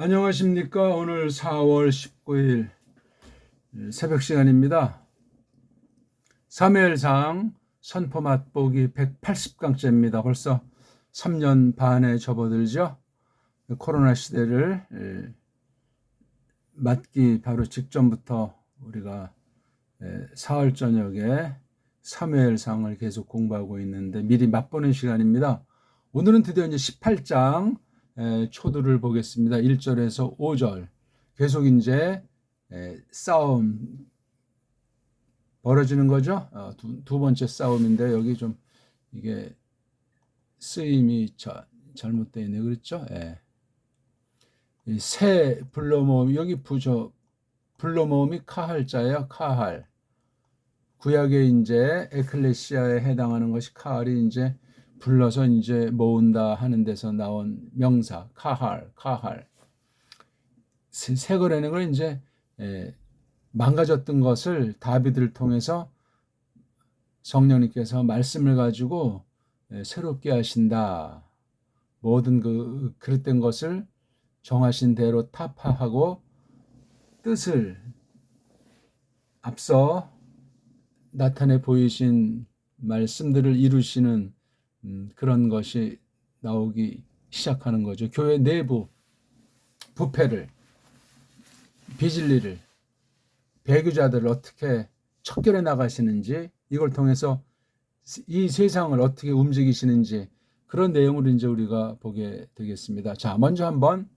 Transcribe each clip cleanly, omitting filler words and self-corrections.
안녕하십니까. 오늘 4월 19일 새벽 시간입니다. 사무엘상 선포 맛보기 180강째입니다. 벌써 3년 반에 접어들죠. 코로나 시대를 맞기 바로 직전부터 우리가 사흘 저녁에 사무엘상을 계속 공부하고 있는데 미리 맛보는 시간입니다. 오늘은 드디어 이제 18장 초두를 보겠습니다. 1절에서 5절. 계속 이제 싸움 벌어지는 거죠. 두 번째 싸움인데 여기 좀 이게 쓰임이 잘못되어 있네. 그렇죠? 새 불러모음, 여기 불러모음이 카할자예요. 카할. 구약에 이제 에클레시아에 해당하는 것이 카할이 이제 불러서 이제 모은다 하는 데서 나온 명사 카할. 새거라는 걸 이제 망가졌던 것을 다윗을 통해서 성령님께서 말씀을 가지고 새롭게 하신다. 모든 그 그릇된 것을 정하신 대로 타파하고 뜻을 앞서 나타내 보이신 말씀들을 이루시는 그런 것이 나오기 시작하는 거죠. 교회 내부 부패를, 비진리를, 배교자들을 어떻게 척결해 나가시는지, 이걸 통해서 이 세상을 어떻게 움직이시는지, 그런 내용을 이제 우리가 보게 되겠습니다. 자, 먼저 한번,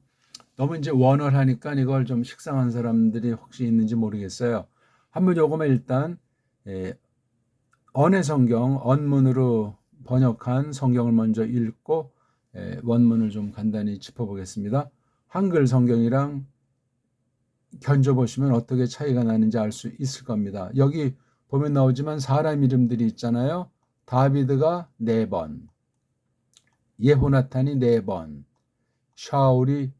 너무 이제 원활하니까 이걸 좀 식상한 사람들이 혹시 있는지 모르겠어요. 한번 요거만 일단 언의 성경, 언문으로 번역한 성경을 먼저 읽고 원문을 좀 간단히 짚어보겠습니다. 한글 성경이랑 견줘보시면 어떻게 차이가 나는지 알 수 있을 겁니다. 여기 보면 나오지만 사람 이름들이 있잖아요. 다비드가 4번, 예호나탄이 4번, 샤울이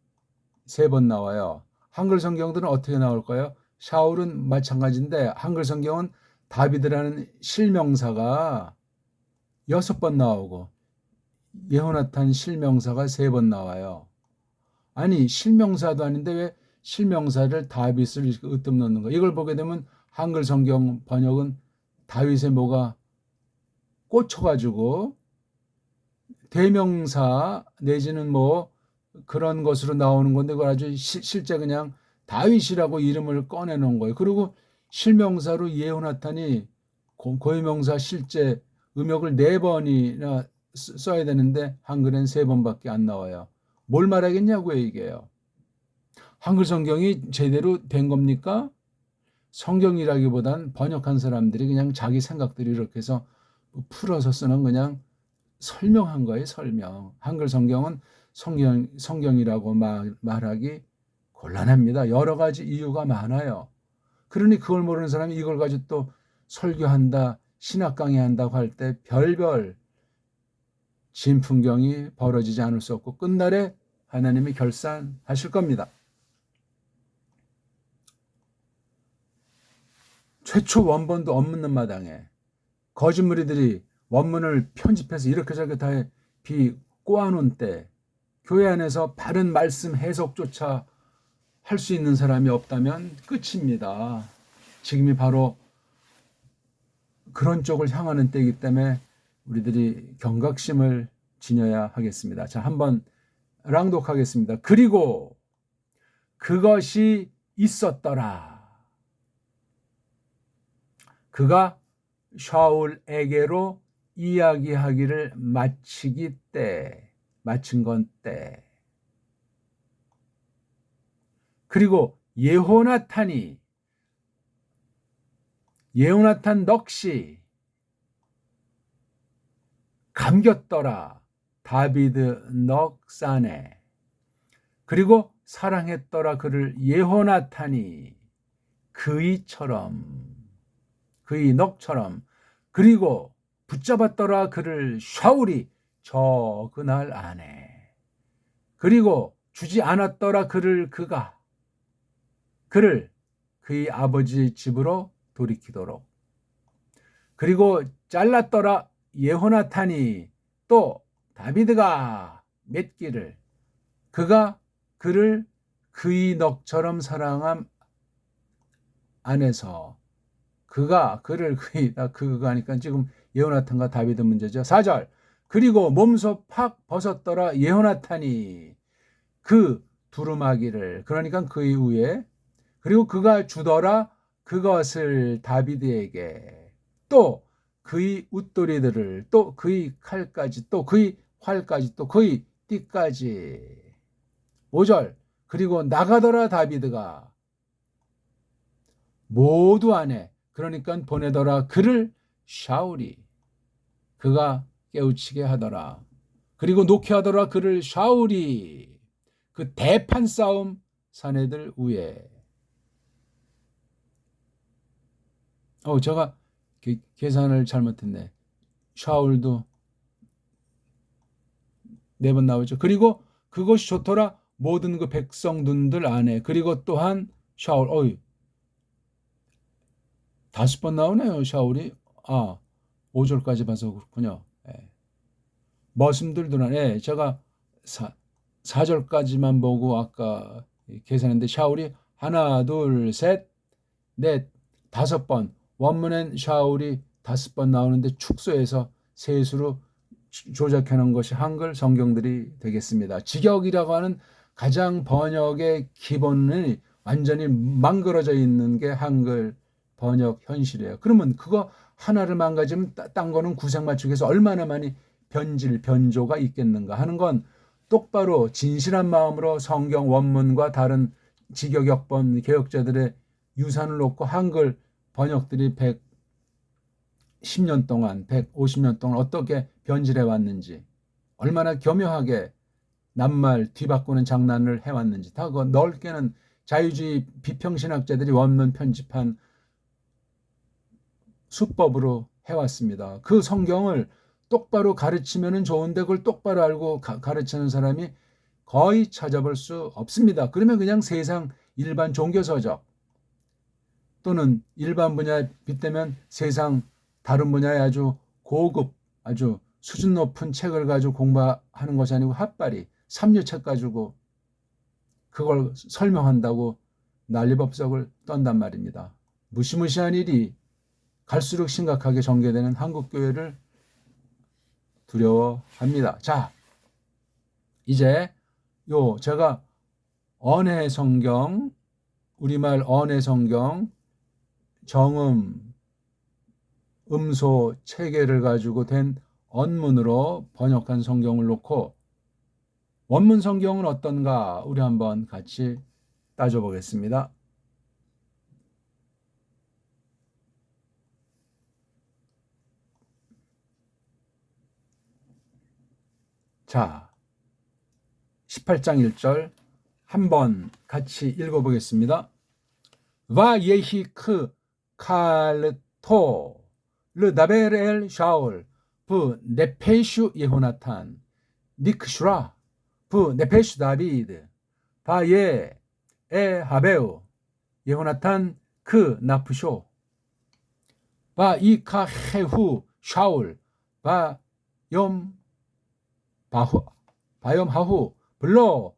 3번 나와요. 한글 성경들은 어떻게 나올까요? 샤울은 마찬가지인데 한글 성경은 다비드라는 실명사가 6번 나오고 예호나탄 실명사가 3번 나와요. 아니 실명사도 아닌데 왜 실명사를 다윗을 으뜸 넣는 거? 이걸 보게 되면 한글 성경 번역은 다윗의 뭐가 꽂혀가지고 대명사 내지는 뭐 그런 것으로 나오는 건데 그걸 아주 실제 그냥 다윗이라고 이름을 꺼내놓은 거예요. 그리고 실명사로 예호나탄이 고유명사 실제 음역을 4번이나 써야 되는데 한글엔 3번밖에 안 나와요. 뭘 말하겠냐고요, 이게요. 한글 성경이 제대로 된 겁니까? 성경이라기보단 번역한 사람들이 그냥 자기 생각들이 이렇게 해서 풀어서 쓰는 그냥 설명한 거예요, 설명. 한글 성경은 성경이라고 말하기 곤란합니다. 여러 가지 이유가 많아요. 그러니 그걸 모르는 사람이 이걸 가지고 또 설교한다, 신학 강의한다고 할 때 별별 진풍경이 벌어지지 않을 수 없고 끝날에 하나님이 결산하실 겁니다. 최초 원본도 없는 마당에 거짓무리들이 원문을 편집해서 이렇게 저렇게 다 꼬아놓은 때 교회 안에서 바른 말씀 해석조차 할 수 있는 사람이 없다면 끝입니다. 지금이 바로 그런 쪽을 향하는 때이기 때문에 우리들이 경각심을 지녀야 하겠습니다. 자, 한번 랑독하겠습니다. 그리고 그것이 있었더라. 그가 샤울에게로 이야기하기를 마친 건 때. 그리고 예호나탄 넋이 감겼더라. 다비드 넋 안에. 그리고 사랑했더라 그를 예호나탄이 그의 넋처럼. 그리고 붙잡았더라 그를 샤울이 저 그날 안에. 그리고 주지 않았더라 그를 그의 아버지 집으로 돌이키도록. 그리고 잘랐더라 예호나탄이 또 다비드가 맺기를 그가 그를 그의 넋처럼 사랑함 안에서 그가 그를 그가 하니까 지금 예호나탄과 다윗의 문제죠. 4절. 그리고 몸소 팍 벗었더라 예호나탄이 그 두루마기를, 그러니까 그의 후에, 그리고 그가 주더라 그것을 다윗에게, 또 그의 웃도리들을, 또 그의 칼까지, 또 그의 활까지, 또 그의 띠까지. 5절. 그리고 나가더라 다윗가 모두 안에, 그러니까 보내더라 그를 샤울이, 그가 깨우치게 하더라. 그리고 놓게 하더라 그를 샤울이, 그 대판 싸움 사내들 위에. 제가 계산을 잘못했네. 샤울도 4번 나오죠. 그리고 그것이 좋더라 모든 그 백성들들 안에. 그리고 또한 샤울, 5번 나오네요. 샤울이. 5절까지 봐서 그렇군요. 머슴들도 안에. 제가 4절까지만 보고 아까 계산했는데, 샤울이 하나, 둘, 셋, 넷, 5번. 원문엔 샤울이 5번 나오는데 축소해서 셋으로 조작해 놓은 것이 한글 성경들이 되겠습니다. 직역이라고 하는 가장 번역의 기본이 완전히 망그러져 있는 게 한글 번역 현실이에요. 그러면 그거 하나를 망가지면 딴 거는 구색 맞추기 위해서 얼마나 많이 변조가 있겠는가 하는 건 똑바로 진실한 마음으로 성경 원문과 다른 직역역번 개혁자들의 유산을 놓고 한글 번역들이 110년 동안, 150년 동안 어떻게 변질해 왔는지, 얼마나 교묘하게 낱말 뒤바꾸는 장난을 해왔는지, 다 그 넓게는 자유주의 비평신학자들이 원문 편집한 수법으로 해왔습니다. 그 성경을 똑바로 가르치면 좋은데 그걸 똑바로 알고 가르치는 사람이 거의 찾아볼 수 없습니다. 그러면 그냥 세상 일반 종교서적 또는 일반 분야에 빗대면 세상 다른 분야에 아주 고급, 아주 수준 높은 책을 가지고 공부하는 것이 아니고 핫바리, 삼류책 가지고 그걸 설명한다고 난리법석을 떤단 말입니다. 무시무시한 일이 갈수록 심각하게 전개되는 한국교회를 두려워합니다. 자, 이제 제가 언해성경, 우리말 언해성경 정음, 음소 체계를 가지고 된 언문으로 번역한 성경을 놓고 원문 성경은 어떤가 우리 한번 같이 따져보겠습니다. 자, 18장 1절 한번 같이 읽어보겠습니다. 와 예히 크 칼토 르 다벨 엘 샤울 부 네페슈 예호나탄 니크슈라 부 네페슈 다비드 바예 에 하베우 예호나탄 그 나프쇼 바 이카 헤후 샤울 바염 바염 하후 블로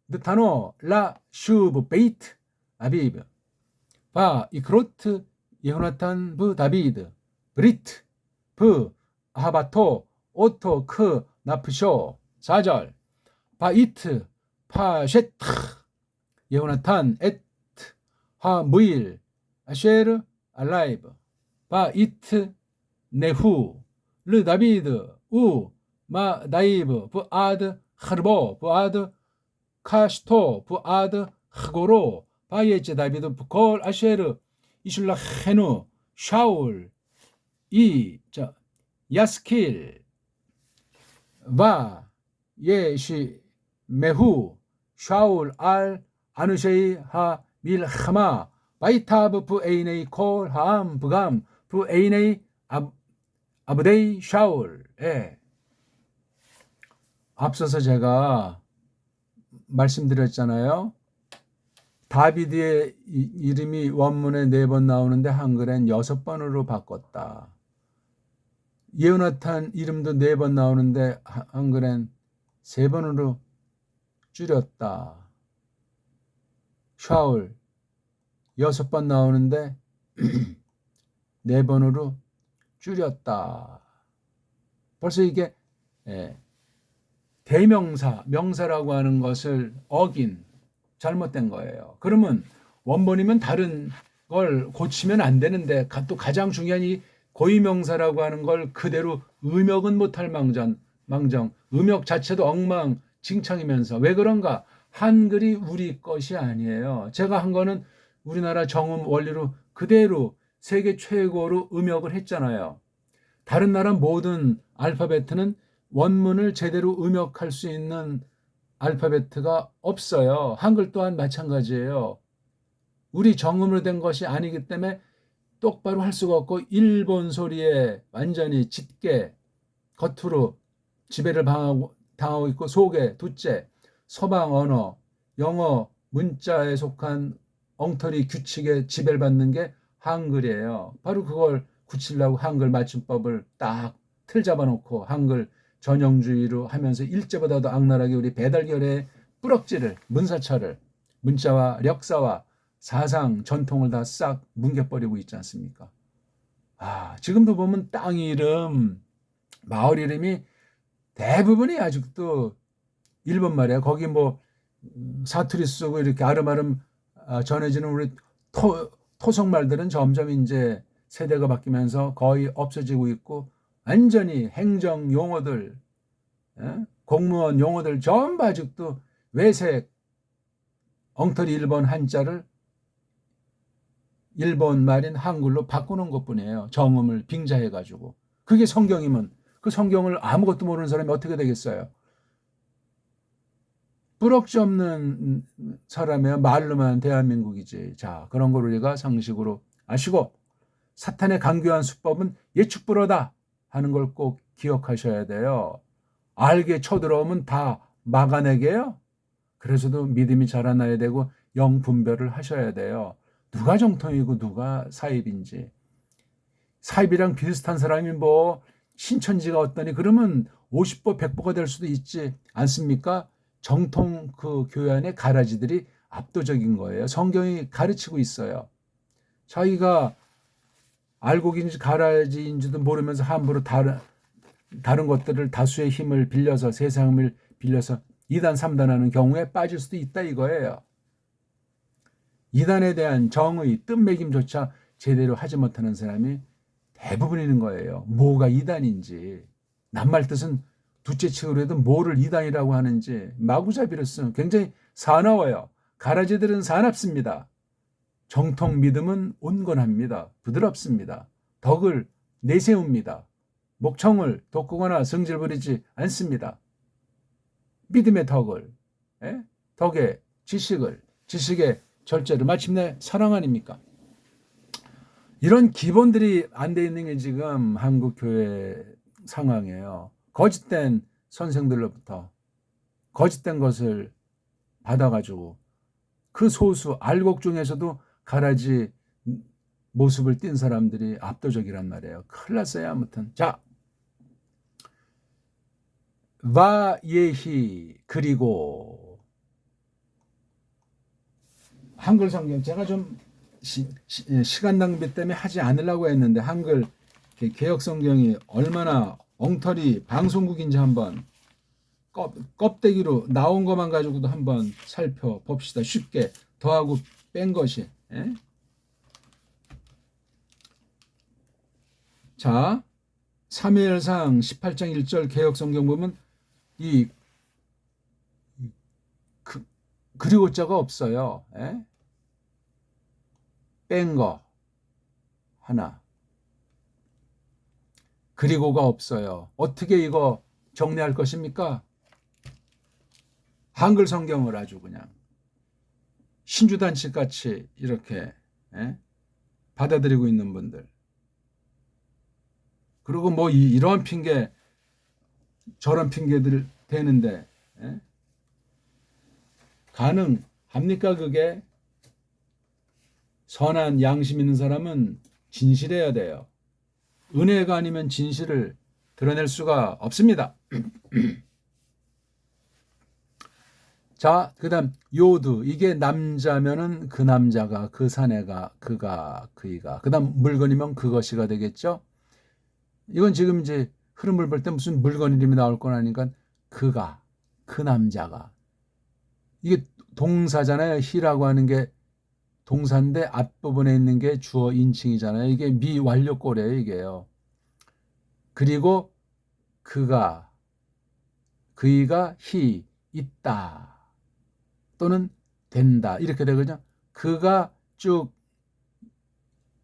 느타노 라 슈브 베이트 아비브 바 이크로트 예호나탄 부 다비드 브리트 부 아하바토 오토 크 나프쇼 4절 바이트 파셰트 예호나탄 에트 하 무일 아쉐르 알라이브 바이트 네후 르 다비드 우 마 다이브 부 아드 하르보 부 아드 카스토 부 아드 하고로 바이에체 다비드 부 콜 아쉐르 이슐라 헤누 샤울 야스킬 바 예시 메후 샤울 알 아누셰이 하 밀하마 바이타브 부 에이네이 콜 하암 부감 부 에이네이 아브데이 샤울. 앞서서 제가 말씀드렸잖아요. 다비드의 이름이 원문에 4번 나오는데 한글엔 6번으로 바꿨다. 예호나탄 이름도 4번 나오는데 한글엔 3번으로 줄였다. 샤울 6번 나오는데 4번으로 줄였다. 벌써 이게 대명사, 명사라고 하는 것을 어긴 잘못된 거예요. 그러면 원본이면 다른 걸 고치면 안 되는데 또 가장 중요한 이 고유명사라고 하는 걸 그대로 음역은 못할 망정 음역 자체도 엉망진창이면서 왜 그런가? 한글이 우리 것이 아니에요. 제가 한 거는 우리나라 정음 원리로 그대로 세계 최고로 음역을 했잖아요. 다른 나라 모든 알파벳은 원문을 제대로 음역할 수 있는 알파벳가 없어요. 한글 또한 마찬가지예요. 우리 정음으로 된 것이 아니기 때문에 똑바로 할 수가 없고 일본 소리에 완전히 짙게 겉으로 지배를 당하고 있고 속에 둘째 서방 언어, 영어 문자에 속한 엉터리 규칙에 지배를 받는 게 한글이에요. 바로 그걸 고치려고 한글 맞춤법을 딱 틀 잡아놓고 한글 전형주의로 하면서 일제보다도 악랄하게 우리 배달결의 뿌럭지를 문사철을 문자와 력사와 사상 전통을 다 싹 뭉개버리고 있지 않습니까? 지금도 보면 땅 이름, 마을 이름이 대부분이 아직도 일본 말이야. 거기 뭐 사투리 쓰고 이렇게 아름아름 전해지는 우리 토속말들은 점점 이제 세대가 바뀌면서 거의 없어지고 있고 완전히 행정 용어들, 공무원 용어들 전부 아직도 외색 엉터리 일본 한자를 일본 말인 한글로 바꾸는 것뿐이에요. 정음을 빙자해가지고. 그게 성경이면 그 성경을 아무것도 모르는 사람이 어떻게 되겠어요? 뿌럭지 없는 사람이야 말로만 대한민국이지. 자, 그런 걸 우리가 상식으로 아시고 사탄의 강교한 수법은 예측불허다 하는 걸 꼭 기억하셔야 돼요. 알게 쳐들어오면 다 막아내게요. 그래서도 믿음이 자라나야 되고 영 분별을 하셔야 돼요. 누가 정통이고 누가 사입인지. 사입이랑 비슷한 사람이 뭐 신천지가 어떠니 그러면 50보 100보가 될 수도 있지 않습니까? 정통 그 교회 안에 가라지들이 압도적인 거예요. 성경이 가르치고 있어요. 자기가 알곡인지 가라지인지도 모르면서 함부로 다른 것들을 다수의 힘을 빌려서 세상을 빌려서 2단 3단하는 경우에 빠질 수도 있다 이거예요. 2단에 대한 정의 뜻매김조차 제대로 하지 못하는 사람이 대부분인 거예요. 뭐가 2단인지 낱말 뜻은 둘째 칙으로 해도 뭐를 2단이라고 하는지 마구잡이로 쓰면 굉장히 사나워요. 가라지들은 사납습니다. 정통 믿음은 온건합니다. 부드럽습니다. 덕을 내세웁니다. 목청을 돋구거나 성질 부리지 않습니다. 믿음의 덕을, 덕의 지식의 절제를 마침내 사랑 아닙니까? 이런 기본들이 안 돼 있는 게 지금 한국 교회 상황이에요. 거짓된 선생들로부터 거짓된 것을 받아가지고 그 소수 알곡 중에서도 가라지 모습을 띈 사람들이 압도적이란 말이에요. 큰일 났어요. 아무튼 자, 와예히 그리고 한글 성경 제가 좀 시간 낭비 때문에 하지 않으려고 했는데 한글 개역 성경이 얼마나 엉터리 방송국인지 한번 껍데기로 나온 것만 가지고도 한번 살펴봅시다. 쉽게 더하고 뺀 것이. 자, 사무엘상 18장 1절 개역 성경 보면 이 그리고 자가 없어요. 뺀 거 하나. 그리고가 없어요. 어떻게 이거 정리할 것입니까? 한글 성경을 아주 그냥 신주단식 같이 이렇게 받아들이고 있는 분들. 그리고 뭐 이런 핑계 저런 핑계들 되는데 가능합니까 그게? 선한 양심 있는 사람은 진실해야 돼요. 은혜가 아니면 진실을 드러낼 수가 없습니다. 자, 그다음 요드. 이게 남자면은 그 남자가, 그 사내가, 그가, 그이가. 그다음 물건이면 그것이가 되겠죠. 이건 지금 이제 흐름을 볼 때 무슨 물건 이름이 나올 건 아니까 그가, 그 남자가. 이게 동사잖아요. 히라고 하는 게 동사인데 앞부분에 있는 게 주어 인칭이잖아요. 이게 미완료꼴이에요, 이게요. 그리고 그가, 그이가 있다. 또는 된다. 이렇게 되거든요. 그가 쭉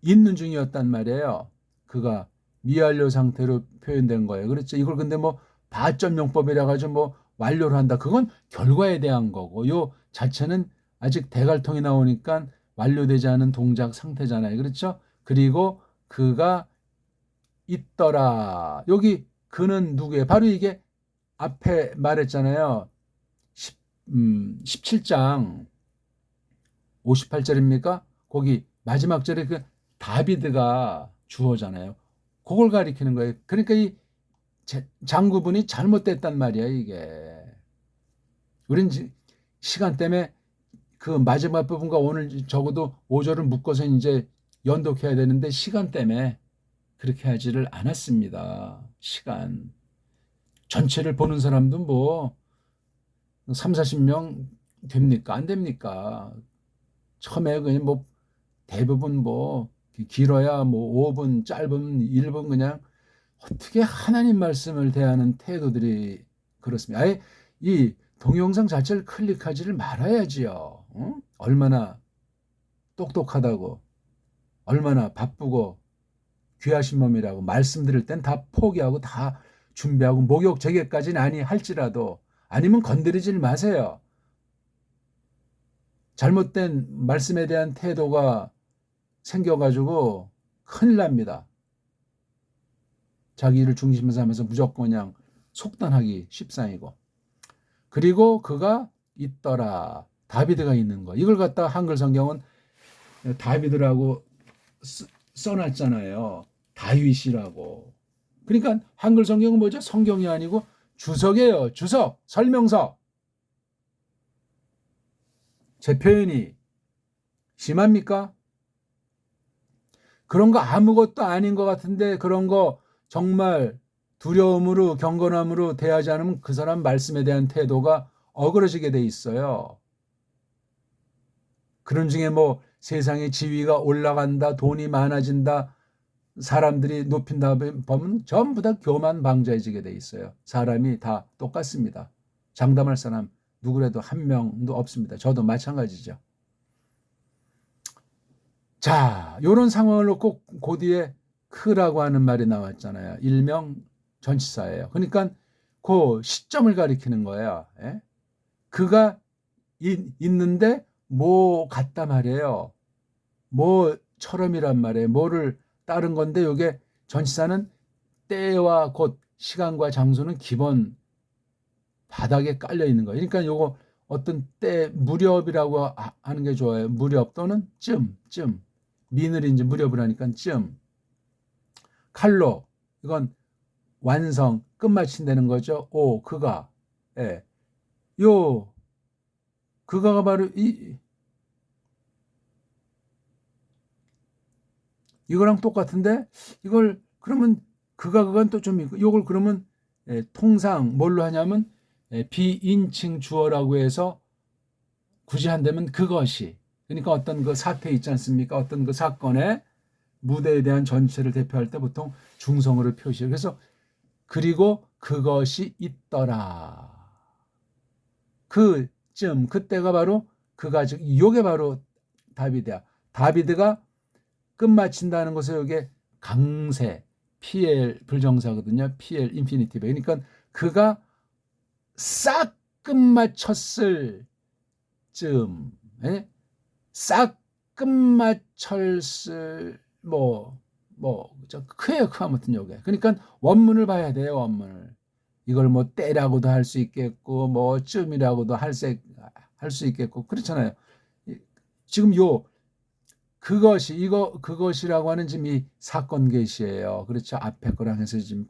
있는 중이었단 말이에요. 그가 미완료 상태로 표현된 거예요. 그렇죠. 이걸 근데 뭐 바점용법이라 가지고 뭐 완료를 한다. 그건 결과에 대한 거고 요 자체는 아직 대갈통이 나오니까 완료되지 않은 동작 상태잖아요. 그렇죠? 그리고 그가 있더라. 여기 그는 누구예요? 바로 이게 앞에 말했잖아요. 17장 58절입니까? 거기 마지막 절에 그 다비드가 주어잖아요. 그걸 가리키는 거예요. 그러니까 이 장구분이 잘못됐단 말이야, 이게. 우린 시간 때문에 그 마지막 부분과 오늘 적어도 5절을 묶어서 이제 연독해야 되는데 시간 때문에 그렇게 하지를 않았습니다. 시간. 전체를 보는 사람도 뭐 3, 40명 됩니까? 안 됩니까? 처음에 그냥 뭐 대부분 뭐 길어야 뭐 5분, 짧으면 1분 그냥 어떻게 하나님 말씀을 대하는 태도들이 그렇습니다. 아예 이 동영상 자체를 클릭하지를 말아야지요. 응? 얼마나 똑똑하다고, 얼마나 바쁘고 귀하신 몸이라고 말씀 드릴 땐 다 포기하고 다 준비하고 목욕 제개까지는 아니 할지라도 아니면 건드리질 마세요. 잘못된 말씀에 대한 태도가 생겨가지고 큰일 납니다. 자기를 중심으로 삼아서 무조건 그냥 속단하기 쉽상이고. 그리고 그가 있더라. 다비드가 있는 거. 이걸 갖다 한글 성경은 다비드라고 써놨잖아요. 다윗이라고. 그러니까 한글 성경은 뭐죠? 성경이 아니고 주석이에요. 주석, 설명서. 제 표현이 심합니까? 그런 거 아무것도 아닌 것 같은데 그런 거 정말 두려움으로 경건함으로 대하지 않으면 그 사람 말씀에 대한 태도가 어그러지게 돼 있어요. 그런 중에 뭐 세상의 지위가 올라간다, 돈이 많아진다, 사람들이 높인다 보면 전부 다 교만방자해지게 돼 있어요. 사람이 다 똑같습니다. 장담할 사람 누구라도 한 명도 없습니다. 저도 마찬가지죠. 자, 이런 상황을 놓고 그 뒤에 크라고 하는 말이 나왔잖아요. 일명 전치사예요. 그러니까 그 시점을 가리키는 거예요. 예? 그가 있는데 뭐 같다 말이에요. 뭐처럼이란 말이에요. 뭐를 따른 건데 이게 전치사는 때와 곧 시간과 장소는 기본 바닥에 깔려 있는 거예요. 그러니까 요거 어떤 때 무렵이라고 하는 게 좋아요. 무렵 또는 쯤. 미늘인지 무렵을 하니까 쯤. 칼로 이건 완성 끝마친다는 거죠. 그가 예. 요 그가가 바로 이거랑 똑같은데 이걸 그러면 그건 또 좀 있고 요걸 그러면 통상 뭘로 하냐면 비인칭 주어라고 해서 굳이 한다면 그것이 그러니까 어떤 그 사태 있지 않습니까? 어떤 그 사건의 무대에 대한 전체를 대표할 때 보통 중성어를 표시해요. 그래서 그리고 그것이 있더라. 그쯤 그때가 바로 그가 즉 요게 바로 다비드야. 다비드가 끝마친다는 것은 이게 강세 PL 불정사거든요. PL 인피니티브. 그러니까 그가 싹 끝마쳤을 쯤, 예? 싹 끝마쳤을 크예요. 크 아무튼 요게. 그러니까 원문을 봐야 돼요. 원문을. 이걸 뭐 때라고도 할 수 있겠고 뭐 쯤이라고도 할 수 있겠고 그렇잖아요. 지금 그것이라고 하는 지금 이 사건 계시예요. 그렇죠. 앞에 거랑 해서 지금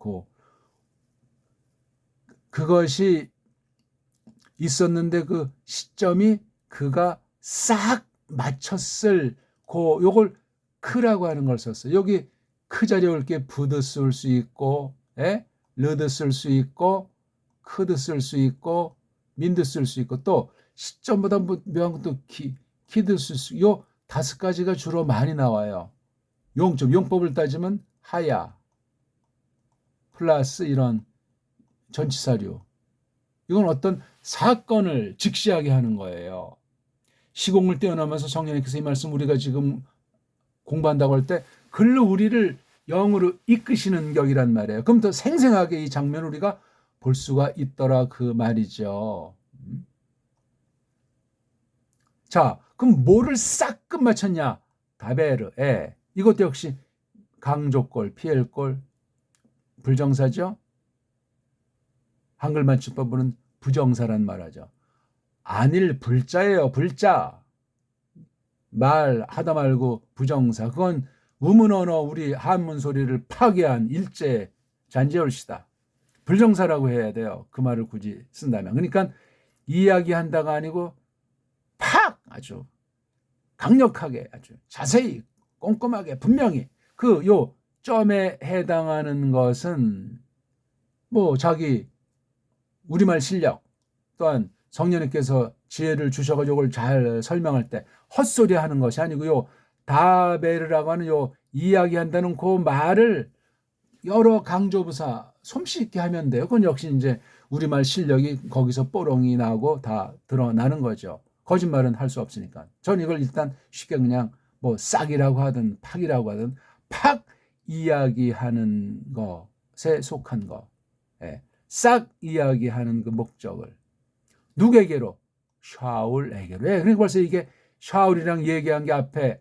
그것이 있었는데 그 시점이 그가 싹 맞췄을 요걸 크라고 하는 걸 썼어요. 여기 크 자리에 올 게 부드 쓸 수 있고, 르드 쓸 수 있고, 크드 쓸 수 있고, 민드 쓸 수 있고, 또 시점보다 묘한 것도 키드 쓸 수, 요 5가지가 주로 많이 나와요. 용법을 따지면 하야 플러스 이런 전치사류. 이건 어떤 사건을 직시하게 하는 거예요. 시공을 뛰어넘어서 성령님께서 이 말씀 우리가 지금 공부한다고 할 때 글로 우리를 영으로 이끄시는 격이란 말이에요. 그럼 더 생생하게 이 장면을 우리가 볼 수가 있더라 그 말이죠. 자, 그럼 뭐를 싹 끝마쳤냐? 다베르, 이것도 역시 강조골, 피엘골, 불정사죠. 한글 맞춤법으로는 부정사란 말하죠. 안일 불자예요. 불자. 말하다 말고 부정사. 그건 우문언어 우리 한문 소리를 파괴한 일제 잔재울시다. 불정사라고 해야 돼요. 그 말을 굳이 쓴다면. 그러니까 이야기한다가 아니고 팍 아주 강력하게 아주 자세히 꼼꼼하게 분명히 그 요 점에 해당하는 것은 뭐 자기 우리말 실력 또한 성령님께서 지혜를 주셔가지고 이걸 잘 설명할 때 헛소리 하는 것이 아니고요. 다베르라고 하는 요 이야기한다는 그 말을 여러 강조부사 솜씨 있게 하면 돼요. 그건 역시 이제 우리말 실력이 거기서 뽀롱이 나고 다 드러나는 거죠. 거짓말은 할 수 없으니까. 전 이걸 일단 쉽게 그냥 뭐 싹이라고 하든 팍이라고 하든 팍 이야기하는 것에 속한 거. 싹 이야기하는 그 목적을 누구에게로? 샤울에게로. 그러니까 벌써 이게 샤울이랑 얘기한 게 앞에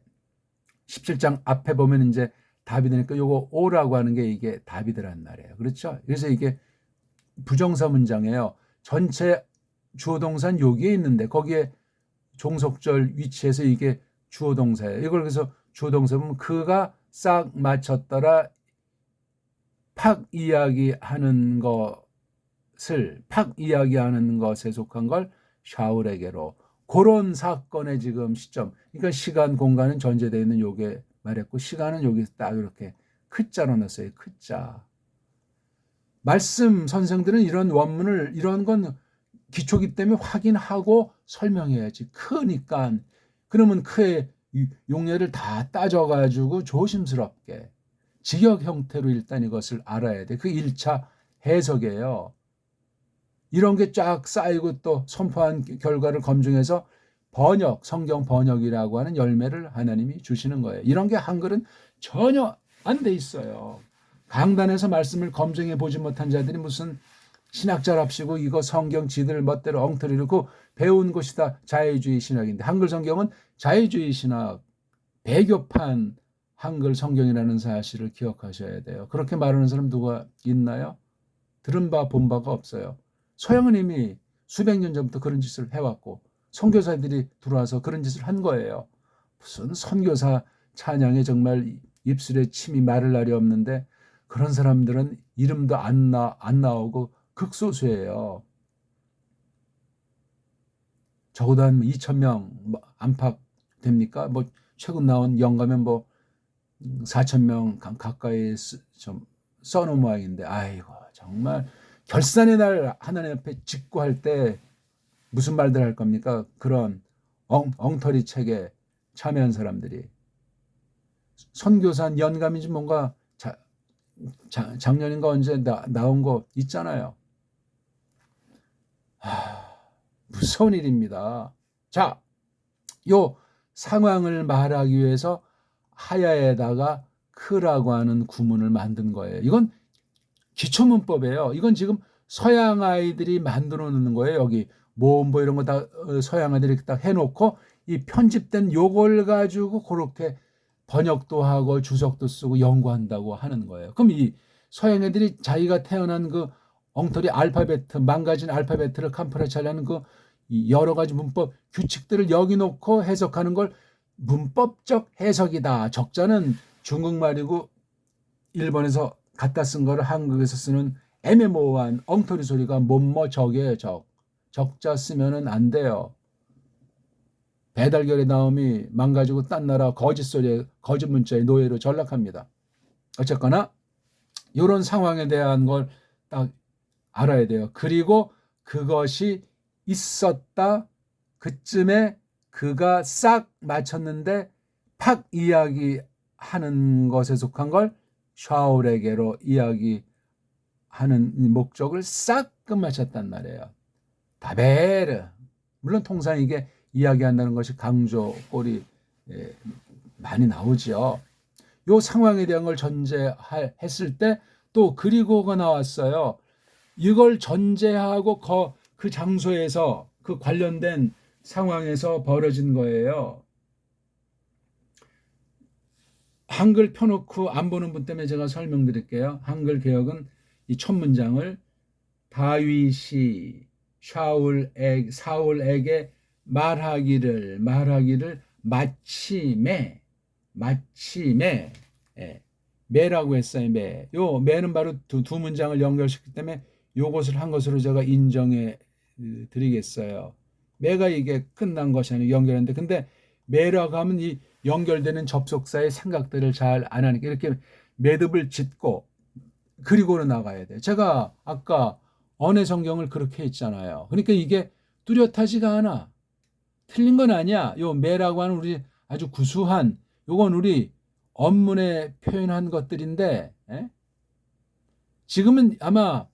17장 앞에 보면 이제 다비드니까 요거 오라고 하는 게 이게 다비드란 말이에요. 그렇죠? 그래서 이게 부정사 문장이에요. 전체 주어 동사는 여기에 있는데 거기에 종속절 위치에서 이게 주어 동사예요. 이걸 그래서 주어 동사 보면 그가 싹 맞췄더라 팍 이야기하는 것에 속한 걸 샤울에게로 그런 사건의 지금 시점. 그러니까 시간 공간은 전제되어 있는 요게 말했고 시간은 여기 딱 이렇게 크자로 넣었어요. 크자. 말씀 선생들은 이런 원문을 이런 건 기초기 때문에 확인하고 설명해야지. 크니까 그러면 크의 용례를 다 따져가지고 조심스럽게 직역 형태로 일단 이것을 알아야 돼. 그 1차 해석이에요. 이런 게 쫙 쌓이고 또 선포한 결과를 검증해서 번역, 성경 번역이라고 하는 열매를 하나님이 주시는 거예요. 이런 게 한글은 전혀 안 돼 있어요. 강단에서 말씀을 검증해 보지 못한 자들이 무슨 신학자랍시고 이거 성경 지들 멋대로 엉터리로 그 배운 것이다. 자유주의 신학인데 한글 성경은 자유주의 신학 배교판 한글 성경이라는 사실을 기억하셔야 돼요. 그렇게 말하는 사람 누가 있나요? 들은 바 본 바가 없어요. 서양은 이미 수백 년 전부터 그런 짓을 해왔고 선교사들이 들어와서 그런 짓을 한 거예요. 무슨 선교사 찬양에 정말 입술에 침이 마를 날이 없는데 그런 사람들은 이름도 안 나오고 극소수예요. 적어도 한 2,000명 안팎 됩니까? 뭐 최근 나온 영가면 뭐 4,000명 가까이 좀 써놓은 모양인데 아이고 정말 결산의 날 하나님 앞에 직구할 때 무슨 말들 할 겁니까? 그런 엉터리 책에 참여한 사람들이 선교사 연감인지 뭔가 작년인가 언제 나온 거 있잖아요. 무서운 일입니다. 자, 요 상황을 말하기 위해서 하야에다가 크라고 하는 구문을 만든 거예요. 이건 기초문법이에요. 이건 지금 서양 아이들이 만들어 놓는 거예요. 여기 모음보 이런 거 다 서양 아이들이 딱 해놓고 이 편집된 요걸 가지고 그렇게 번역도 하고 주석도 쓰고 연구한다고 하는 거예요. 그럼 이 서양 애들이 자기가 태어난 그 엉터리 알파베트, 망가진 알파베트를 캄프라치하려는 그 여러 가지 문법 규칙들을 여기 놓고 해석하는 걸 문법적 해석이다. 적자는 중국말이고 일본에서 갖다 쓴 거를 한국에서 쓰는 애매모호한 엉터리 소리가 뭐뭐 적이에요. 적자 쓰면은 안 돼요. 배달결의 나옴이 망가지고 딴 나라 거짓 소리에 거짓 문자의 노예로 전락합니다. 어쨌거나 이런 상황에 대한 걸 딱 알아야 돼요. 그리고 그것이 있었다. 그쯤에 그가 싹 맞췄는데 팍 이야기하는 것에 속한 걸 샤울에게로 이야기하는 목적을 싹 끝마쳤단 말이에요. 다베르. 물론 통상 이게 이야기한다는 것이 강조 꼴이 많이 나오죠. 이 상황에 대한 걸 전제했을 때 또 그리고가 나왔어요. 이걸 전제하고 그 장소에서 그 관련된 상황에서 벌어진 거예요. 한글 펴놓고 안 보는 분 때문에 제가 설명드릴게요. 한글 개혁은 이 첫 문장을 다윗이 사울에게 말하기를 마침에 매라고 했어요. 요 매는 바로 두 문장을 연결시키기 때문에 요것을 한 것으로 제가 인정해 드리겠어요. 매가 이게 끝난 것이 아니고 연결했는데 근데 매라고 하면 이 연결되는 접속사의 생각들을 잘 안 하니까 이렇게 매듭을 짓고 그리고로 나가야 돼. 제가 아까 언해 성경을 그렇게 했잖아요. 그러니까 이게 뚜렷하지가 않아. 틀린 건 아니야. 요 매라고 하는 우리 아주 구수한 요건 우리 언문에 표현한 것들인데 지금은 아마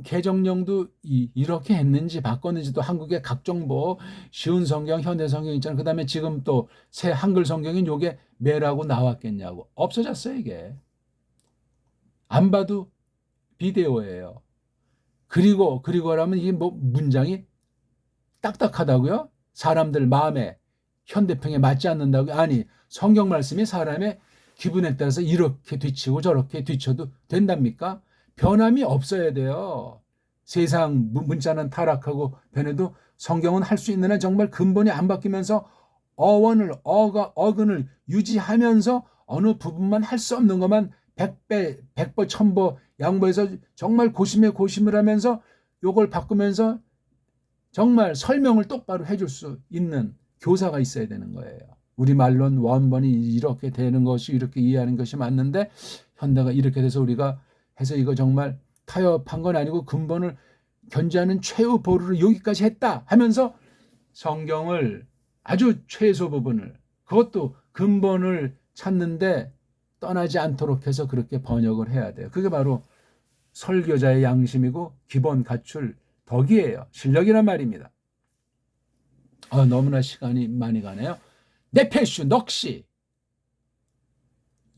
개정령도 이렇게 했는지 바꿨는지도 한국의 각종 뭐 쉬운 성경, 현대 성경 있잖아요. 그 다음에 지금 또 새 한글 성경인 요게 매라고 나왔겠냐고. 없어졌어요 이게. 안 봐도 비데오예요. 그리고라면 이게 뭐 문장이 딱딱하다고요? 사람들 마음에 현대평에 맞지 않는다고요? 아니 성경 말씀이 사람의 기분에 따라서 이렇게 뒤치고 저렇게 뒤쳐도 된답니까? 변함이 없어야 돼요. 세상 문자는 타락하고 변해도 성경은 할 수 있는 한 정말 근본이 안 바뀌면서 어근을 유지하면서 어느 부분만 할 수 없는 것만 100배, 100보, 1000보 양보해서 정말 고심을 하면서 요걸 바꾸면서 정말 설명을 똑바로 해줄 수 있는 교사가 있어야 되는 거예요. 우리말로는 원본이 이렇게 되는 것이 이렇게 이해하는 것이 맞는데 현대가 이렇게 돼서 우리가 해서 이거 정말 타협한 건 아니고 근본을 견지하는 최후 보루를 여기까지 했다 하면서 성경을 아주 최소 부분을 그것도 근본을 찾는데 떠나지 않도록 해서 그렇게 번역을 해야 돼요. 그게 바로 설교자의 양심이고 기본 갖출 덕이에요. 실력이란 말입니다. 너무나 시간이 많이 가네요. 네페슈, 넋이,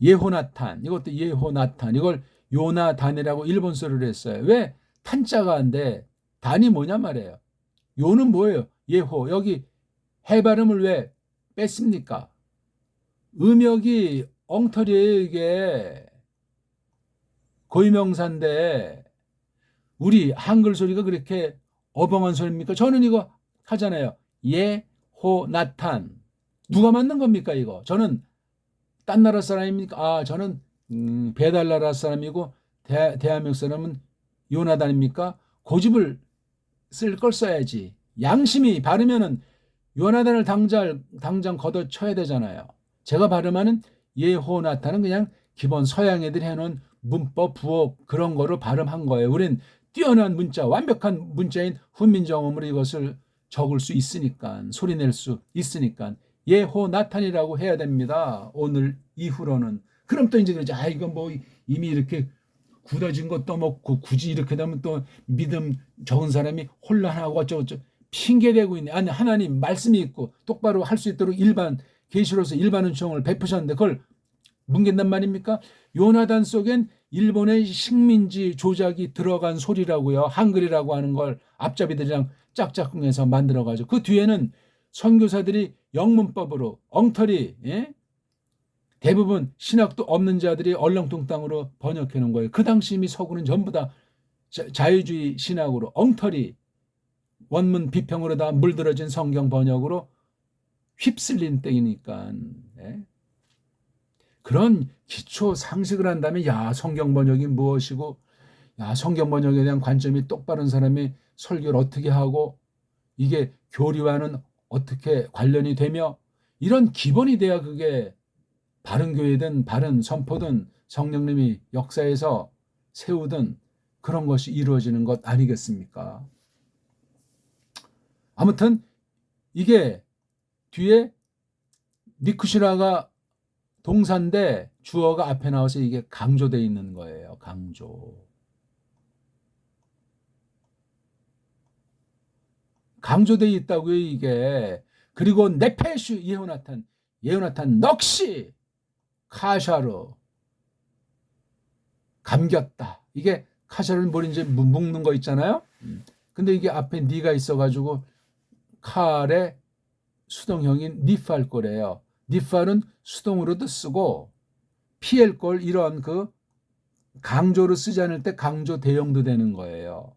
예호나탄, 이것도 예호나탄, 이걸 요나단이라고 일본서를 했어요. 왜? 탄자가 안 돼. 단이 뭐냐 말이에요. 요는 뭐예요? 예호. 여기 해 발음을 왜 뺐습니까? 음역이 엉터리예요 이게. 고유명사인데 우리 한글 소리가 그렇게 어벙한 소리입니까? 저는 이거 하잖아요. 예호나탄. 누가 만든 겁니까 이거? 저는 딴 나라 사람입니까? 저는 배달 나라 사람이고 대한민국 사람은 요나단입니까? 고집을 쓸 걸 써야지. 양심이 바르면은 요나단을 당장 걷어쳐야 되잖아요. 제가 발음하는 예호나탄은 그냥 기본 서양 애들이 해놓은 문법, 부호 그런 거로 발음한 거예요. 우린 뛰어난 문자, 완벽한 문자인 훈민정음으로 이것을 적을 수 있으니까, 소리낼 수 있으니까 예호나탄이라고 해야 됩니다. 오늘 이후로는. 그럼 또 이제 그러지. 이건 뭐 이미 이렇게 굳어진 거 떠먹고 굳이 이렇게 되면 또 믿음 적은 사람이 혼란하고 어쩌고저쩌고 핑계대고 있네. 아니 하나님 말씀이 있고 똑바로 할 수 있도록 계시로서 일반 은총을 베푸셨는데 그걸 뭉갠단 말입니까? 요나단 속엔 일본의 식민지 조작이 들어간 소리라고요. 한글이라고 하는 걸 앞잡이들이랑 짝짝꿍해서 만들어가지고 그 뒤에는 선교사들이 영문법으로 엉터리 대부분 신학도 없는 자들이 얼렁뚱땅으로 번역해 놓은 거예요. 그 당시 이미 서구는 전부 다 자유주의 신학으로 엉터리 원문 비평으로 다 물들어진 성경 번역으로 휩쓸린 때이니까 그런 기초 상식을 한다면 성경 번역이 무엇이고 야, 성경 번역에 대한 관점이 똑바른 사람이 설교를 어떻게 하고 이게 교리와는 어떻게 관련이 되며 이런 기본이 돼야 그게 바른 교회든 바른 선포든 성령님이 역사에서 세우든 그런 것이 이루어지는 것 아니겠습니까? 아무튼 이게 뒤에 니쿠시라가 동사인데 주어가 앞에 나와서 이게 강조되어 있는 거예요. 강조. 강조되어 있다고요, 이게. 그리고 네페슈 예호나탄 넋이 카샤로 감겼다. 이게 카샤를 뭐인지 묶는 거 있잖아요. 근데 이게 앞에 니가 있어가지고 칼의 수동형인 니팔 거래요. 니팔은 수동으로도 쓰고 피엘 걸 이런 그 강조로 쓰지 않을 때 강조 대용도 되는 거예요.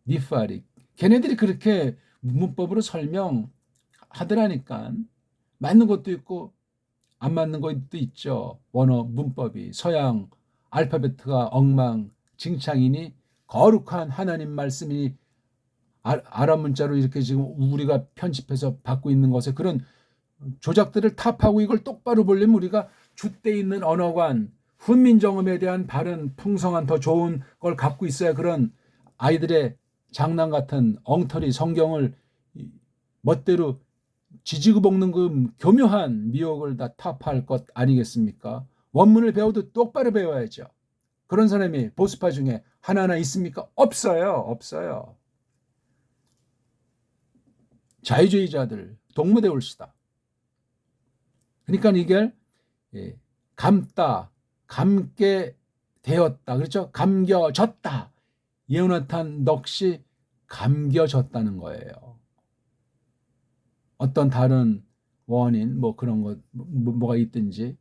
니팔이. 걔네들이 그렇게 문법으로 설명하더라니까. 맞는 것도 있고 안 맞는 것도 있죠. 원어 문법이 서양 알파벳가 엉망진창이니 거룩한 하나님 말씀이 아랍 문자로 이렇게 지금 우리가 편집해서 받고 있는 것에 그런 조작들을 탑하고 이걸 똑바로 보려면 우리가 줏대 있는 언어관, 훈민정음에 대한 바른 풍성한 더 좋은 걸 갖고 있어야 그런 아이들의 장난 같은 엉터리 성경을 멋대로 지지고 볶는 그 교묘한 미혹을 다 타파할 것 아니겠습니까? 원문을 배워도 똑바로 배워야죠. 그런 사람이 보수파 중에 하나하나 있습니까? 없어요. 없어요. 자유주의자들 동무대울시다. 그러니까 이게 감다, 감게 되었다. 그렇죠? 감겨졌다. 예호나탄 넋이 감겨졌다는 거예요. 어떤 다른 원인 뭐 그런 것 뭐가 있든지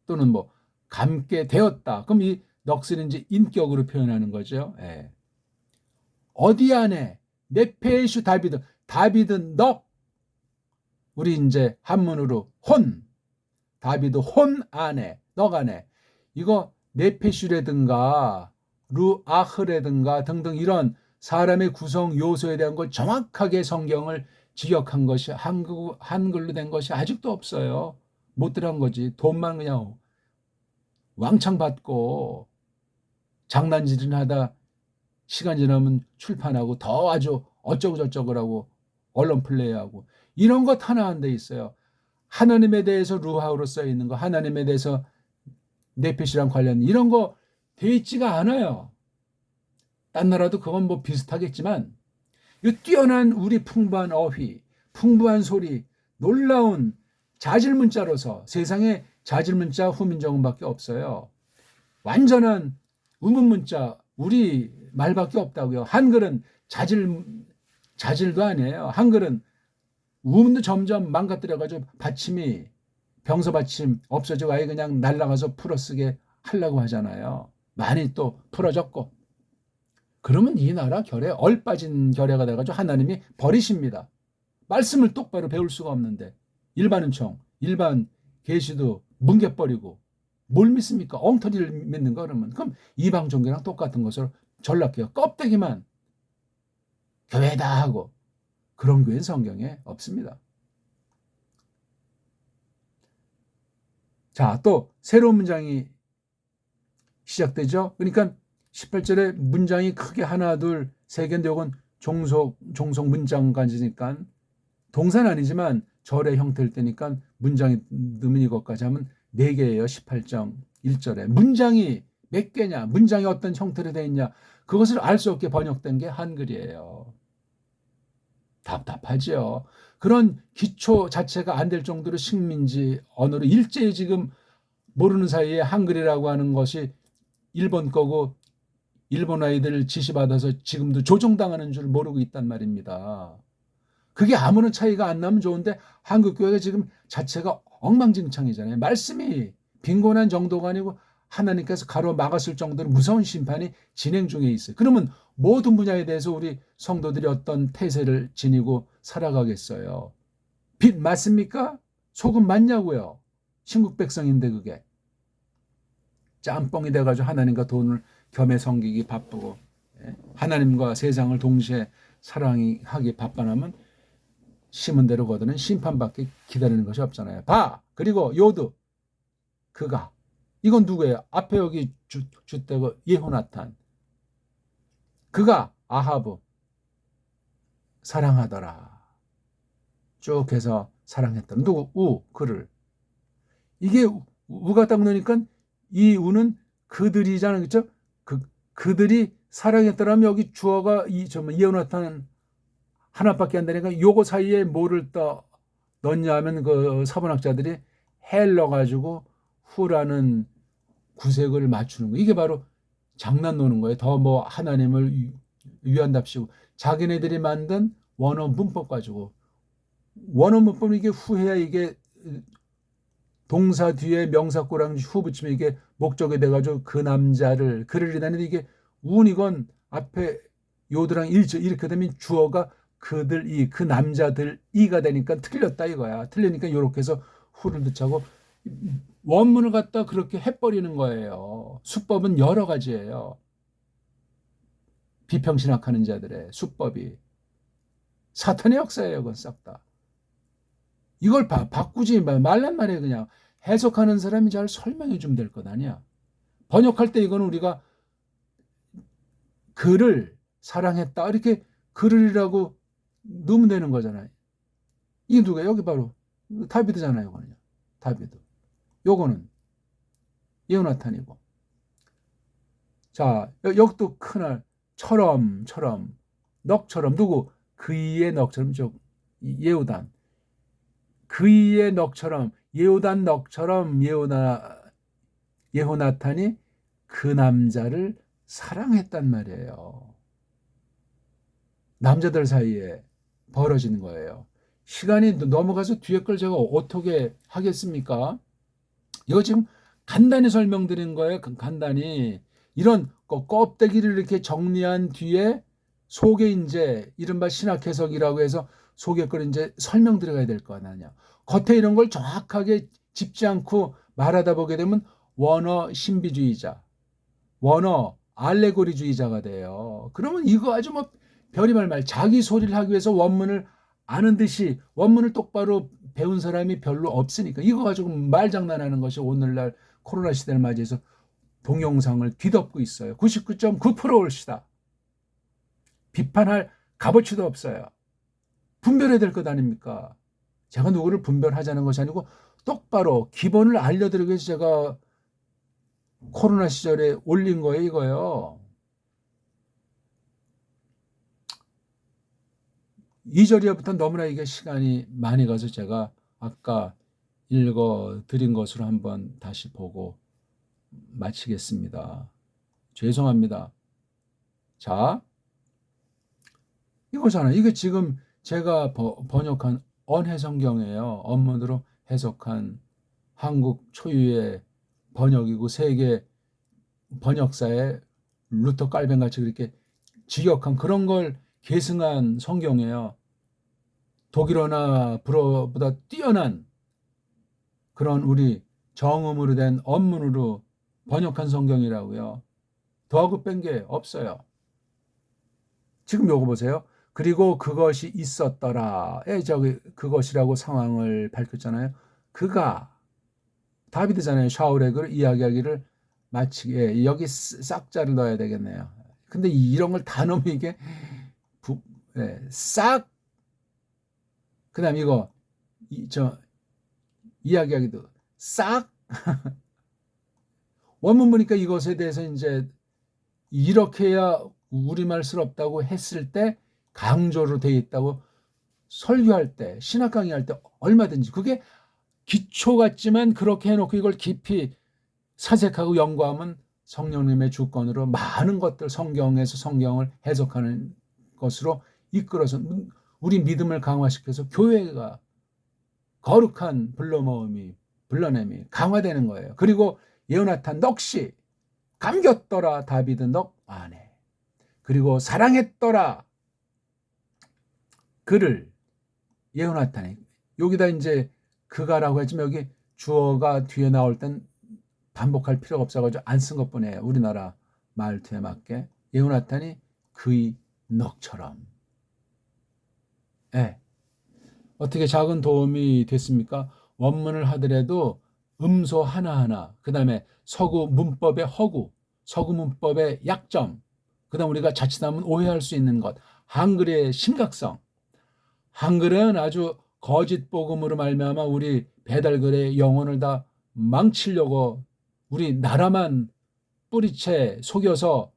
또는 뭐 감게 되었다. 그럼 이 넋을 이제 인격으로 표현하는 거죠. 예. 어디 안에 네페슈 다비드 넋 우리 이제 한문으로 혼 다비드 혼 안에 넋 안에 이거 네페슈라든가 루아흐라든가 등등 이런 사람의 구성 요소에 대한 걸 정확하게 성경을 직역한 것이 한글로 된 것이 아직도 없어요. 못 들어간 거지. 돈만 그냥 왕창 받고 장난질을 하다 시간 지나면 출판하고 더 아주 어쩌고저쩌고라고 언론 플레이하고 이런 것 하나 안 돼 있어요. 하나님에 대해서 루하우로 써 있는 거, 하나님에 대해서 네페시랑 관련 이런 거 돼 있지가 않아요. 딴 나라도 그건 뭐 비슷하겠지만 이 뛰어난 우리 풍부한 어휘, 풍부한 소리, 놀라운 자질문자로서 세상에 자질문자 후민정음밖에 없어요. 완전한 의문문자 우리 말밖에 없다고요. 한글은 자질도 아니에요. 한글은 우문도 점점 망가뜨려가지고 받침이 병서 받침 없어지고 아예 그냥 날라가서 풀어쓰게 하려고 하잖아요. 많이 또 풀어졌고 그러면 이 나라 결에 얼빠진 결에가 돼가지고 하나님이 버리십니다. 말씀을 똑바로 배울 수가 없는데 일반 계시도 뭉개버리고 뭘 믿습니까? 엉터리를 믿는가 그러면 그럼 이방 종교랑 똑같은 것으로 전락해요. 껍데기만 교회다 하고 그런 교회는 성경에 없습니다. 자, 또 새로운 문장이 시작되죠. 그러니까 18절에 문장이 크게 하나, 둘, 세 개인데 이건 종속 문장까지니까 동사는 아니지만 절의 형태일 때니까 문장이 넣으면 이것까지 하면 4개예요. 18장 1절에. 문장이 몇 개냐, 문장이 어떤 형태로 되어 있냐 그것을 알 수 없게 번역된 게 한글이에요. 답답하지요. 그런 기초 자체가 안 될 정도로 식민지 언어로 일제히 지금 모르는 사이에 한글이라고 하는 것이 일본 거고 일본 아이들 지시받아서 지금도 조종당하는 줄 모르고 있단 말입니다. 그게 아무런 차이가 안 나면 좋은데 한국 교회가 지금 자체가 엉망진창이잖아요. 말씀이 빈곤한 정도가 아니고 하나님께서 가로막았을 정도로 무서운 심판이 진행 중에 있어요. 그러면 모든 분야에 대해서 우리 성도들이 어떤 태세를 지니고 살아가겠어요? 빛 맞습니까? 소금 맞냐고요? 신국 백성인데 그게 짬뽕이 돼가지고 하나님과 돈을 겸해 섬기기 바쁘고, 예? 하나님과 세상을 동시에 사랑하기 바빠나면 심은 대로 거두는 심판밖에 기다리는 것이 없잖아요. 봐. 그리고 요드 그가 이건 누구예요? 앞에 여기 주대고 예호나탄. 그가 아하브 사랑하더라. 쭉 해서 사랑했더라. 누구? 그를. 이게 우가 딱 넣으니까 이 우는 그들이잖아요. 그렇죠? 그들이 사랑했더라면 여기 주어가 예호나탄 하나밖에 안 되니까 요거 사이에 뭐를 또 넣냐 하면 그 사본학자들이 헬러 가지고 후라는 구색을 맞추는 거예요. 이게 바로 장난 노는 거예요. 더 뭐 하나님을 위한답시고 자기네들이 만든 원어 문법 가지고 원어 문법 이게 후해야 이게 동사 뒤에 명사 꼬랑지 후 붙이면 이게 목적이 돼가지고 그 남자를 그를 이다는데 이게 이건 앞에 요드랑 일절 이렇게 되면 주어가 그들 그 남자들 이가 되니까 틀렸다 이거야. 틀리니까 요렇게 해서 후를 넣자고 원문을 갖다 그렇게 해버리는 거예요. 수법은 여러 가지예요. 비평신학하는 자들의 수법이 사탄의 역사예요. 그건 싹 다. 이걸 바꾸지 말란 말이에요. 그냥 해석하는 사람이 잘 설명해 주면 될 것 아니야. 번역할 때 이거는 우리가 그를 사랑했다 이렇게 그를이라고 넣으면 되는 거잖아요. 이게 누가 여기 바로 다비드잖아요. 이거는요. 다비드. 요거는 예호나탄이고. 자, 여기도 큰알 처럼 넉처럼 누구 그이의 넉처럼 예후단 그이의 넉처럼 예후단 넉처럼 예호나탄이 그 남자를 사랑했단 말이에요. 남자들 사이에 벌어지는 거예요. 시간이 넘어가서 뒤에 걸 제가 어떻게 하겠습니까? 이거 지금 간단히 설명드린 거예요. 간단히 이런 껍데기를 이렇게 정리한 뒤에 속에 이제 이른바 신학 해석이라고 해서 속에 걸 이제 설명드려야 될 거 아니냐. 겉에 이런 걸 정확하게 짚지 않고 말하다 보게 되면 원어 신비주의자, 원어 알레고리주의자가 돼요. 그러면 이거 아주 뭐 별의별 말 자기 소리를 하기 위해서 원문을 아는 듯이 원문을 똑바로 배운 사람이 별로 없으니까 이거 가지고 말장난하는 것이 오늘날 코로나 시대를 맞이해서 동영상을 뒤덮고 있어요. 99.9%올시다. 비판할 값어치도 없어요. 분별해야 될 것 아닙니까? 제가 누구를 분별하자는 것이 아니고 똑바로 기본을 알려드리기 위해서 제가 코로나 시절에 올린 거예요. 이거요. 2절에부터 너무나 이게 시간이 많이 가서 제가 아까 읽어드린 것으로 한번 다시 보고 마치겠습니다. 죄송합니다. 자, 이거잖아요. 이게 지금 제가 번역한 언해성경이에요. 원문으로 해석한 한국 초유의 번역이고 세계 번역사의 루터 깔뱅같이 그렇게 직역한 그런 걸 계승한 성경이에요. 독일어나 불어보다 뛰어난 그런 우리 정음으로 된 원문으로 번역한 성경이라고요. 더하고 뺀 게 없어요. 지금 요거 보세요. 그리고 그것이 있었더라. 저기 그것이라고 상황을 밝혔잖아요. 그가 다비드잖아요. 샤울의 그 이야기하기를 마치게 여기 싹자를 넣어야 되겠네요. 근데 이런 걸 다 넣으면 이게 싹 그다음 이거 이야기하기도 싹 원문 보니까 이것에 대해서 이제 이렇게 해야 우리말스럽다고 했을 때 강조로 돼 있다고 설교할 때 신학 강의할 때 얼마든지 그게 기초 같지만 그렇게 해놓고 이걸 깊이 사색하고 연구하면 성령님의 주권으로 많은 것들 성경에서 성경을 해석하는 것으로 이끌어서 우리 믿음을 강화시켜서 교회가 거룩한 불러냄이 강화되는 거예요. 그리고 예호나탄 넋이 감겼더라 다비드 넋 안에 그리고 사랑했더라 그를 예호나탄이 여기다 이제 그가라고 했지만 여기 주어가 뒤에 나올 땐 반복할 필요가 없어가지고 안 쓴 것뿐이에요. 우리나라 말투에 맞게 예호나탄이 그의 넋처럼. 예. 어떻게 작은 도움이 됐습니까? 원문을 하더라도 음소 하나하나, 그 다음에 서구 문법의 허구, 서구 문법의 약점, 그 다음 우리가 자칫하면 오해할 수 있는 것, 한글의 심각성. 한글은 아주 거짓 복음으로 말미암아 우리 배달글의 영혼을 다 망치려고 우리 나라만 뿌리채 속여서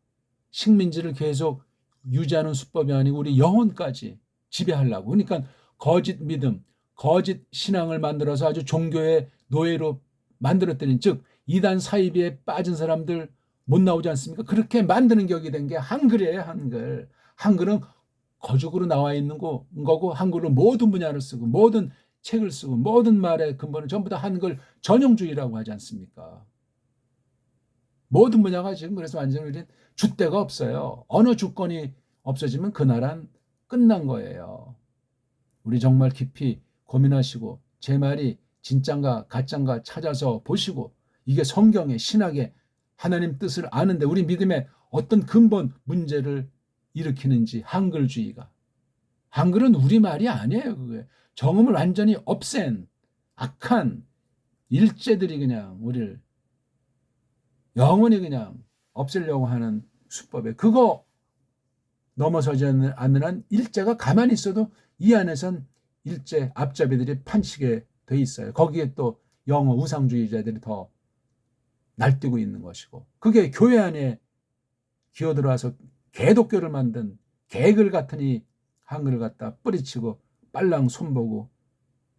식민지를 계속 유지하는 수법이 아니고 우리 영혼까지 지배하려고. 그러니까 거짓 믿음, 거짓 신앙을 만들어서 아주 종교의 노예로 만들었더니, 즉 이단 사이비에 빠진 사람들 못 나오지 않습니까? 그렇게 만드는 격이 된 게 한글이에요. 한글. 한글은 거죽으로 나와 있는 거고, 한글은 모든 분야를 쓰고 모든 책을 쓰고 모든 말의 근본은 전부 다 한글 전용주의라고 하지 않습니까? 모든 분야가 지금 그래서 완전히 우리는 줏대가 없어요. 어느 주권이 없어지면 그 나라는 끝난 거예요. 우리 정말 깊이 고민하시고 제 말이 진짠가 가짠가 찾아서 보시고, 이게 성경의 신학의 하나님 뜻을 아는데 우리 믿음의 어떤 근본 문제를 일으키는지. 한글주의가. 한글은 우리말이 아니에요. 그게 정음을 완전히 없앤 악한 일제들이 그냥 우리를 영원히 그냥 없애려고 하는 수법에, 그거 넘어서지 않는 한 일제가 가만히 있어도 이 안에선 일제 앞잡이들이 판치게 돼 있어요. 거기에 또 영어 우상주의자들이 더 날뛰고 있는 것이고, 그게 교회 안에 기어들어와서 개독교를 만든 개글 같은 이 한글을 갖다 뿌리치고 빨랑 손보고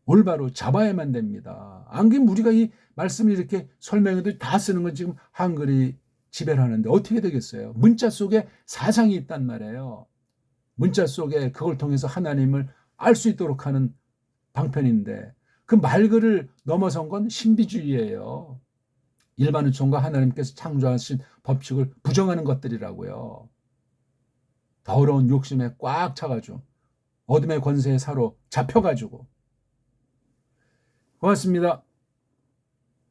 올바로 잡아야만 됩니다. 안 그러면 우리가 이 말씀을 이렇게 설명해도 다 쓰는 건 지금 한글이 지배를 하는데 어떻게 되겠어요? 문자 속에 사상이 있단 말이에요. 문자 속에 그걸 통해서 하나님을 알 수 있도록 하는 방편인데, 그 말글을 넘어선 건 신비주의예요. 일반 의총과 하나님께서 창조하신 법칙을 부정하는 것들이라고요. 더러운 욕심에 꽉 차가지고 어둠의 권세에 사로 잡혀가지고. 고맙습니다.